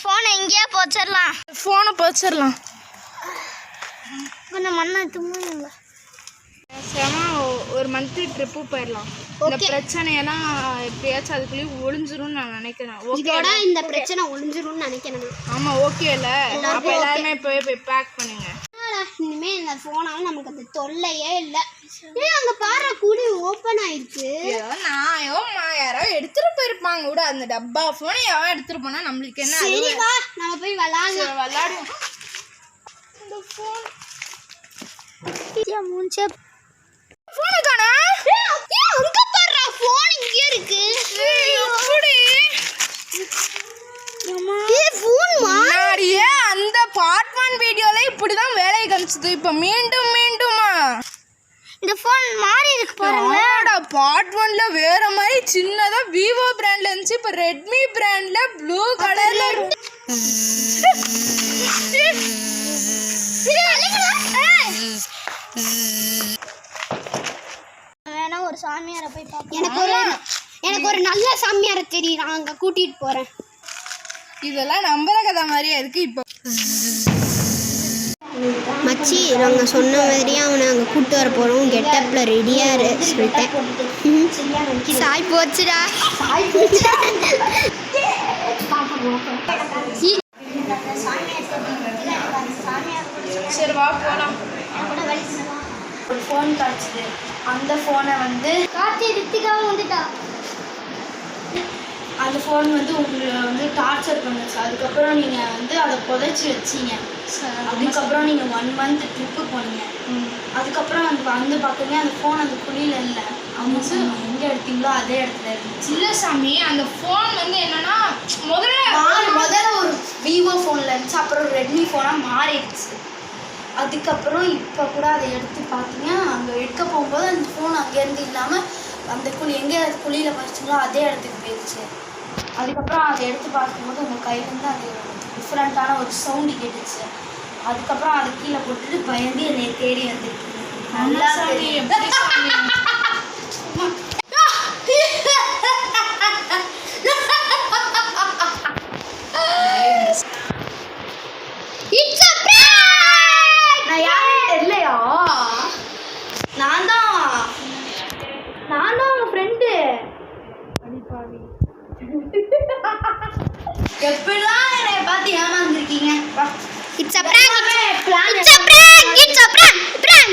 ஃபோனை எங்கேயா போச்சிடலாம். ஃபோனை போச்சிடலாம். கொஞ்சம் மண்ணை தும்முங்க. ஒரு மந்த்லி ட்ரிப்பு போயிடலாம். இந்த பிரச்சனையெல்லாம் எப்படியாச்சும் அதுக்குள்ளேயும் ஒளிஞ்சிரும்னு நான் நினைக்கிறேன். ஓகேடா, இந்த பிரச்சனை ஒளிஞ்சிரும்னு நினைக்கிறேன். ஆமாம், ஓகே இல்லை? அப்போ எல்லாருமே போய் பேக் பண்ணுங்க. இனிமே இந்த ஃபோனாலும் நமக்கு அந்த தொல்லையே இல்லை. அங்கே பாரு கூடி ஓப்பன் ஆயிடுச்சு. யாரோ எடுத்துட்டு போயிருப்பாங்க கூட. அந்த டப்பா ஃபோனை யாரும் எடுத்துட்டு போனா நம்மளுக்கு என்ன? சரிவா, நம்ம போய் விளாடுவோம். இந்த ஃபோன் மூஞ்ச ஃபோனை காணா. அங்க பாரு, ஃபோன் இங்க இருக்கு. அந்த பார்ட் 1 வீடியோல இப்படிதான் வேலையை காமிச்சது. இப்ப மீண்டுமா இந்த ஃபோன் மாறி இருக்கு பாருங்க. பார்ட் 1ல வேற மாதிரி சின்னதா விவோ பிராண்ட்ல இருந்துச்சு. இப்ப ரெட்மி பிராண்ட்ல ப்ளூ கலர்ல வேணா ஒரு சாமியாரை போய் பார்ப்போம். எனக்கு ஒரு நல்ல சாமியாரை தெரியும், நான் அங்க கூட்டிட்டு போறேன். இதெல்லாம் நம்புற கதை மாதிரியே இருக்கு. இப்போ மச்சி, நாங்கள் சொன்ன மாதிரியே அவனை அங்கே கூப்பிட்டு வர போகிறோம். கெட்டப்பில் ரெடியாக சொல்லிட்டேன். சாய் போச்சுடா. சரி வா போகலாம். ஒரு ஃபோன் கிடச்சிது. அந்த ஃபோனை வந்து கார்த்தி ரித்திகாவும் வந்துட்டா. அந்த ஃபோன் வந்து உங்களை வந்து டார்ச்சர் பண்ணுச்சு. அதுக்கப்புறம் நீங்கள் வந்து அதை புதைச்சி வச்சிங்க. அதுக்கப்புறம் நீங்கள் 1 மந்த் ட்ரிப்பு போனீங்க. அதுக்கப்புறம் வந்து பார்க்குறீங்க அந்த ஃபோன் அந்த குழியில் இல்லை. அவங்க எங்கே எடுத்தீங்களோ அதே இடத்துல இருந்துச்சு. இல்லை சாமி, அந்த ஃபோன் வந்து என்னன்னா முதல்ல ஒரு விவோ ஃபோனில் இருந்துச்சு. அப்புறம் ரெட்மி ஃபோனாக மாறிடுச்சு. அதுக்கப்புறம் இப்போ கூட அதை எடுத்து பார்த்தீங்க. அங்கே எடுக்க போகும்போது அந்த ஃபோன் அங்கேருந்து இல்லாமல் அந்த எங்கே குழியில் வச்சிங்களோ அதே இடத்துக்கு போயிடுச்சு. அதுக்கப்புறம் அதை எடுத்து பார்க்கும்போது உங்கள் கையிலேருந்து அது டிஃப்ரெண்ட்டான ஒரு சவுண்டு கேட்டுச்சு. அதுக்கப்புறம் அதை கீழே போட்டுட்டு பயந்து என்னை தேடி வந்துருக்கு. நல்லா நான் யாரும் தெரியலையா? நான் தான் உங்கள் ஃப்ரெண்டு. எப்படிலாம் என்னை பார்த்து ஏமாந்துருக்கீங்க? It's a prank. It's a prank. It's a prank. Prank.